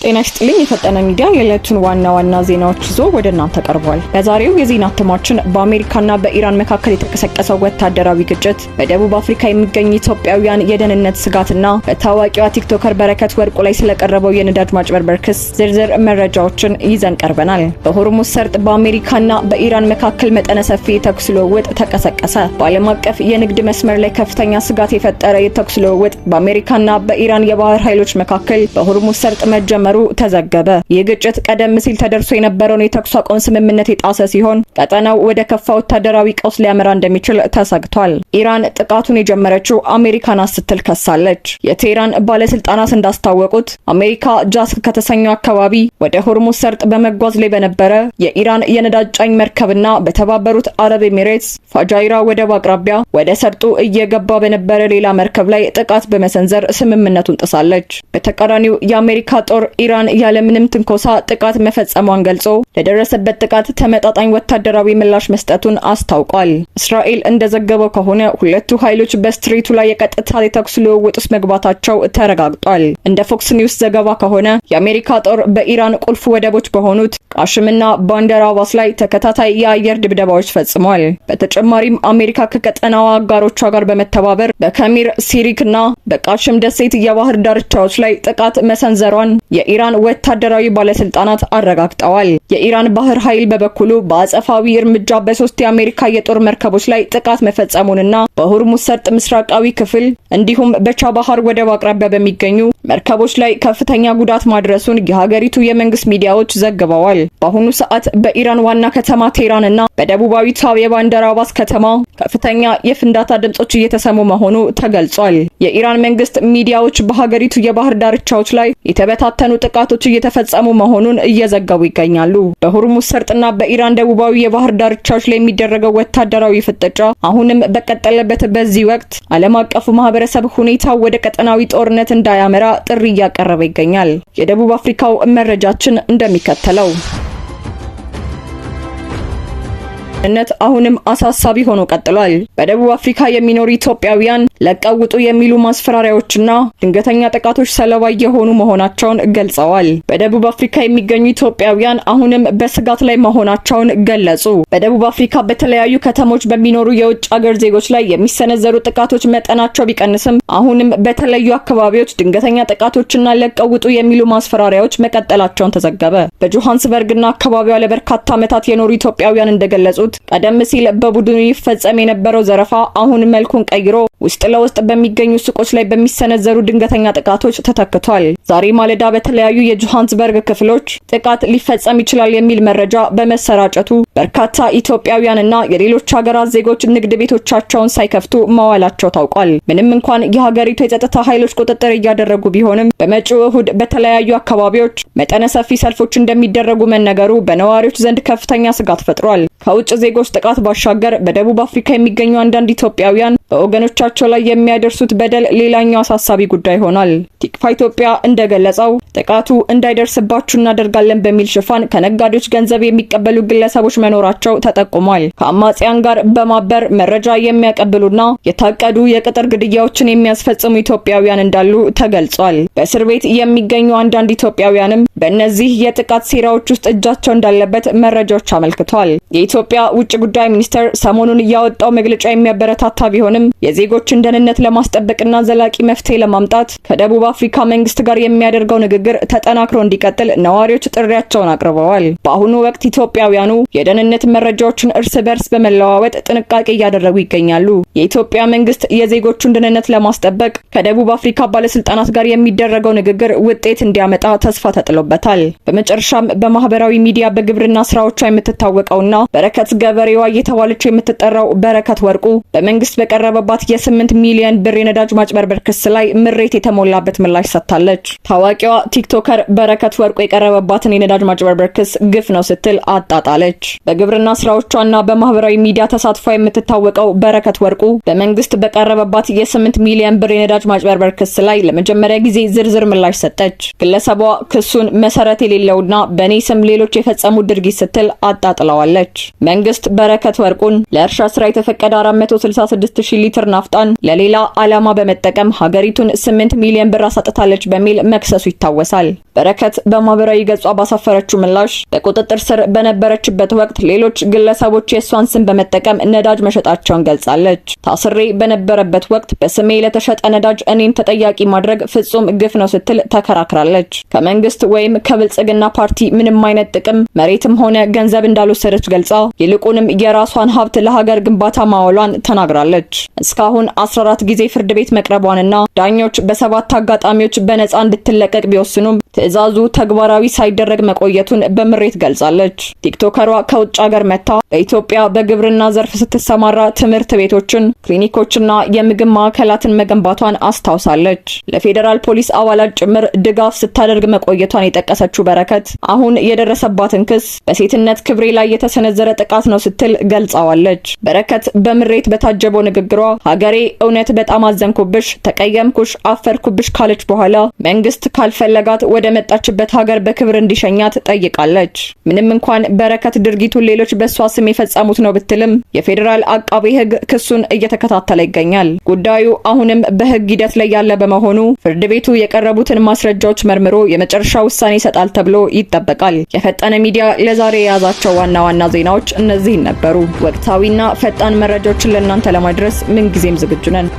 ጤና ይስጥልኝ የፈጠነ ሚዲያ የዕለቱን ዋና ዜናዎች ይዞ ወደ እናንተ ቀርቧል። በዛሬው የዜና እትማችን በአሜሪካና በኢራን መካከል የተቀሰቀሰው ወታደራዊ ግጭት፣ በደቡብ አፍሪካ የሚገኙ ኢትዮጵያውያን የደህንነት ስጋትና በታዋቂዋ ቲክቶከር በረከት ወርቁ ላይ ስለቀረበው የነዳጅ ማጭበርበር ክስ ዝርዝር መረጃዎችን ይዘን ቀርበናል። በሆርሙዝ ሰርጥ በአሜሪካና በኢራን መካከል መጠነ ሰፊ የተኩስ ልውውጥ ተቀሰቀሰ። በዓለም አቀፍ የንግድ መስመር ላይ ከፍተኛ ስጋት የፈጠረ የተኩስ ልውውጥ በአሜሪካና በኢራን የባህር ኃይሎች መካከል በሆርሙዝ ሰርጥ መጀመሩ ተዘገበ። ይህ ግጭት ቀደም ሲል ተደርሶ የነበረውን የተኩስ አቁም ስምምነት የጣሰ ሲሆን ቀጠናው ወደ ከፋ ወታደራዊ ቀውስ ሊያመራ እንደሚችል ተሰግቷል። ኢራን ጥቃቱን የጀመረችው አሜሪካን ስትል ከሳለች። የቴህራን ባለስልጣናት እንዳስታወቁት አሜሪካ ጃስክ ከተሰኘው አካባቢ ወደ ሆርሙዝ ሰርጥ በመጓዝ ላይ በነበረ የኢራን የነዳጅ ጫኝ መርከብና በተባበሩት አረብ ኤሚሬትስ ፋጃይራ ወደብ አቅራቢያ ወደ ሰርጡ እየገባ በነበረ ሌላ መርከብ ላይ ጥቃት በመሰንዘር ስምምነቱን ጥሳለች። በተቃራኒው የአሜሪካ ጦር ኢራን ያለምንም ትንኮሳ ጥቃት መፈጸሟን ገልጾ ለደረሰበት ጥቃት ተመጣጣኝ ወታደራዊ ምላሽ መስጠቱን አስታውቋል። እስራኤል እንደዘገበው ከሆነ ሁለቱ ኃይሎች በስትሬቱ ላይ የቀጥታ የተኩስ ልውውጥ ውስጥ መግባታቸው ተረጋግጧል። እንደ ፎክስ ኒውስ ዘገባ ከሆነ የአሜሪካ ጦር በኢራን ቁልፍ ወደቦች በሆኑት ቃሽምና ባንደር አባስ ላይ ተከታታይ የአየር ድብደባዎች ፈጽሟል። በተጨማሪም አሜሪካ ከቀጠናዋ አጋሮቿ ጋር በመተባበር በከሚር ሲሪክና በቃሽም ደሴት የባህር ዳርቻዎች ላይ ጥቃት መሰንዘሯን የኢራን ወታደራዊ ባለስልጣናት አረጋግጠዋል። የኢራን ባህር ኃይል በበኩሉ በአጸፋዊ እርምጃ በሶስት የአሜሪካ የጦር መርከቦች ላይ ጥቃት መፈጸሙንና በሆርሙዝ ሰርጥ ምስራቃዊ ክፍል እንዲሁም በቻባሃር ወደብ አቅራቢያ በሚገኙ መርከቦች ላይ ከፍተኛ ጉዳት ማድረሱን የሀገሪቱ የመንግስት ሚዲያዎች ዘግበዋል። በአሁኑ ሰዓት በኢራን ዋና ከተማ ቴህራንና በደቡባዊቷ የባንደር አባስ ከተማ ከፍተኛ የፍንዳታ ድምጾች እየተሰሙ መሆኑ ተገልጿል። የኢራን መንግስት ሚዲያዎች በሀገሪቱ የባህር ዳርቻዎች ላይ የተበታተኑ ጥቃቶች እየተፈጸሙ መሆኑን እየዘገቡ ይገኛሉ። በሆርሙዝ ሰርጥና በኢራን ደቡባዊ የባህር ዳርቻዎች ላይ የሚደረገው ወታደራዊ ፍጥጫ አሁንም በቀጠለበት በዚህ ወቅት ዓለም አቀፉ ማህበረሰብ ሁኔታው ወደ ቀጠናዊ ጦርነት እንዳያመራ ጥሪ እያቀረበ ይገኛል። የደቡብ አፍሪካው መረጃችን እንደሚከተለው ነት አሁንም አሳሳቢ ሆኖ ቀጥሏል። በደቡብ አፍሪካ የሚኖሩ ኢትዮጵያውያን ለቀው ውጡ የሚሉ ማስፈራሪያዎችና ድንገተኛ ጥቃቶች ሰለባ የሆኑ መሆናቸውን ገልጸዋል። በደቡብ አፍሪካ የሚገኙ ኢትዮጵያውያን አሁንም በስጋት ላይ መሆናቸውን ገለጹ። በደቡብ አፍሪካ በተለያዩ ከተሞች በሚኖሩ የውጭ ሀገር ዜጎች ላይ የሚሰነዘሩ ጥቃቶች መጠናቸው ቢቀንስም አሁንም በተለያዩ አካባቢዎች ድንገተኛ ጥቃቶችና ለቀው ውጡ የሚሉ ማስፈራሪያዎች መቀጠላቸውን ተዘገበ። በጆሃንስበርግና አካባቢዋ ለበርካታ ዓመታት የኖሩ ኢትዮጵያውያን እንደገለጹት ቀደም ሲል በቡድኑ ይፈጸም የነበረው ዘረፋ አሁን መልኩን ቀይሮ ውስጥ ለውስጥ በሚገኙ ሱቆች ላይ በሚሰነዘሩ ድንገተኛ ጥቃቶች ተተክቷል። ዛሬ ማለዳ በተለያዩ የጆሃንስበርግ ክፍሎች ጥቃት ሊፈጸም ይችላል የሚል መረጃ በመሰራጨቱ በርካታ ኢትዮጵያውያንና የሌሎች ሀገራት ዜጎች ንግድ ቤቶቻቸውን ሳይከፍቱ መዋላቸው ታውቋል። ምንም እንኳን የሀገሪቱ የጸጥታ ኃይሎች ቁጥጥር እያደረጉ ቢሆንም በመጪው እሁድ በተለያዩ አካባቢዎች መጠነ ሰፊ ሰልፎች እንደሚደረጉ መነገሩ በነዋሪዎች ዘንድ ከፍተኛ ስጋት ፈጥሯል። ከውጭ ዜጎች ጥቃት ባሻገር በደቡብ አፍሪካ የሚገኙ አንዳንድ ኢትዮጵያውያን በወገኖቻቸው ላይ የሚያደርሱት በደል ሌላኛው አሳሳቢ ጉዳይ ሆኗል። ቲክፋ ኢትዮጵያ እንደገለጸው ጥቃቱ እንዳይደርስባችሁ እናደርጋለን በሚል ሽፋን ከነጋዴዎች ገንዘብ የሚቀበሉ ግለሰቦች መኖራቸው ተጠቁሟል። ከአማጽያን ጋር በማበር መረጃ የሚያቀብሉና የታቀዱ የቅጥር ግድያዎችን የሚያስፈጽሙ ኢትዮጵያውያን እንዳሉ ተገልጿል። በእስር ቤት የሚገኙ አንዳንድ ኢትዮጵያውያንም በእነዚህ የጥቃት ሴራዎች ውስጥ እጃቸው እንዳለበት መረጃዎች አመልክቷል። የኢትዮጵያ ውጭ ጉዳይ ሚኒስቴር ሰሞኑን ያወጣው መግለጫ የሚያበረታታ ቢሆንም የዜጎችን ደህንነት ለማስጠበቅና ዘላቂ መፍትሄ ለማምጣት ከደቡብ አፍሪካ መንግስት ጋር የሚያደርገው ንግግር ተጠናክሮ እንዲቀጥል ነዋሪዎች ጥሪያቸውን አቅርበዋል። በአሁኑ ወቅት ኢትዮጵያውያኑ የደህንነት መረጃዎችን እርስ በርስ በመለዋወጥ ጥንቃቄ እያደረጉ ይገኛሉ። የኢትዮጵያ መንግስት የዜጎቹን ደህንነት ለማስጠበቅ ከደቡብ አፍሪካ ባለስልጣናት ጋር የሚደረገው ንግግር ውጤት እንዲያመጣ ተስፋ ተጥሎበታል። በመጨረሻም በማህበራዊ ሚዲያ በግብርና ስራዎቿ የምትታወቀውና በረከት ገበሬዋ እየተባለች የምትጠራው በረከት ወርቁ በመንግስት በቀረበባት የ8 ሚሊዮን ብር የነዳጅ ማጭበርበር ክስ ላይ ምሬት የተሞላበት ምላሽ ሰጥታለች። ታዋቂዋ ቲክቶከር በረከት ወርቁ የቀረበባትን የነዳጅ ማጭበርበር ክስ ግፍ ነው ስትል አጣጣለች። በግብርና ስራዎቿና በማህበራዊ ሚዲያ ተሳትፏ የምትታወቀው በረከት ወርቁ በመንግስት በቀረበባት የ8 ሚሊዮን ብር የነዳጅ ማጭበርበር ክስ ላይ ለመጀመሪያ ጊዜ ዝርዝር ምላሽ ሰጠች። ግለሰቧ ክሱን መሰረት የሌለውና በኔ ስም ሌሎች የፈጸሙት ድርጊት ስትል አጣጥለዋለች። መንግስት በረከት ወርቁን ለእርሻ ስራ የተፈቀደ 466 ሺህ ሊትር ናፍጣን ለሌላ ዓላማ በመጠቀም ሀገሪቱን 8 ሚሊዮን ብር አሳጥታለች በሚል መክሰሱ ይታወሳል። በረከት በማህበራዊ ገጿ ባሳፈረችው ምላሽ በቁጥጥር ስር በነበረችበት ወቅት ሌሎች ግለሰቦች የእሷን ስም በመጠቀም ነዳጅ መሸጣቸውን ገልጻለች። ታስሬ በነበረበት ወቅት በስሜ ለተሸጠ ነዳጅ እኔን ተጠያቂ ማድረግ ፍጹም ግፍ ነው ስትል ተከራክራለች። ከመንግስት ወይም ከብልጽግና ፓርቲ ምንም አይነት ጥቅም መሬትም ሆነ ገንዘብ እንዳልወሰደች ገልጻ ይልቁንም የራሷን ሀብት ለሀገር ግንባታ ማዋሏን ተናግራለች። እስካሁን 14 ጊዜ ፍርድ ቤት መቅረቧንና ዳኞች በ7 አጋጣሚዎች በነጻ እንድትለቀቅ ቢወስኑም ትዕዛዙ ተግባራዊ ሳይደረግ መቆየቱን በምሬት ገልጻለች። ቲክቶከሯ ከውጭ ሀገር መታ በኢትዮጵያ በግብርና ዘርፍ ስትሰማራ ትምህርት ቤቶችን፣ ክሊኒኮችና የምግብ ማዕከላትን መገንባቷን አስታውሳለች። ለፌዴራል ፖሊስ አባላት ጭምር ድጋፍ ስታደርግ መቆየቷን የጠቀሰችው በረከት አሁን የደረሰባትን ክስ በሴትነት ክብሬ ላይ የተሰነዘረ ጥቃት ነው ስትል ገልጻዋለች። በረከት በምሬት በታጀበው ንግግሯ ሀገሬ እውነት በጣም አዘንኩብሽ፣ ተቀየምኩሽ፣ አፈርኩብሽ ካለች በኋላ መንግስት ካልፈለጋት ወደ መጣችበት ሀገር በክብር እንዲሸኛት ጠይቃለች። ምንም እንኳን በረከት ድርጊቱን ሌሎች በሷ ስም የፈጸሙት ነው ብትልም የፌዴራል አቃቤ ሕግ ክሱን እየተከታተለ ይገኛል። ጉዳዩ አሁንም በሕግ ሂደት ላይ ያለ በመሆኑ ፍርድ ቤቱ የቀረቡትን ማስረጃዎች መርምሮ የመጨረሻ ውሳኔ ይሰጣል ተብሎ ይጠበቃል። የፈጠነ ሚዲያ ለዛሬ የያዛቸው ዋና ዋና ዜናዎች እነዚህን ነበሩ። ወቅታዊና ፈጣን መረጃዎችን ለእናንተ ለማድረስ ምንጊዜም ዝግጁ ነን።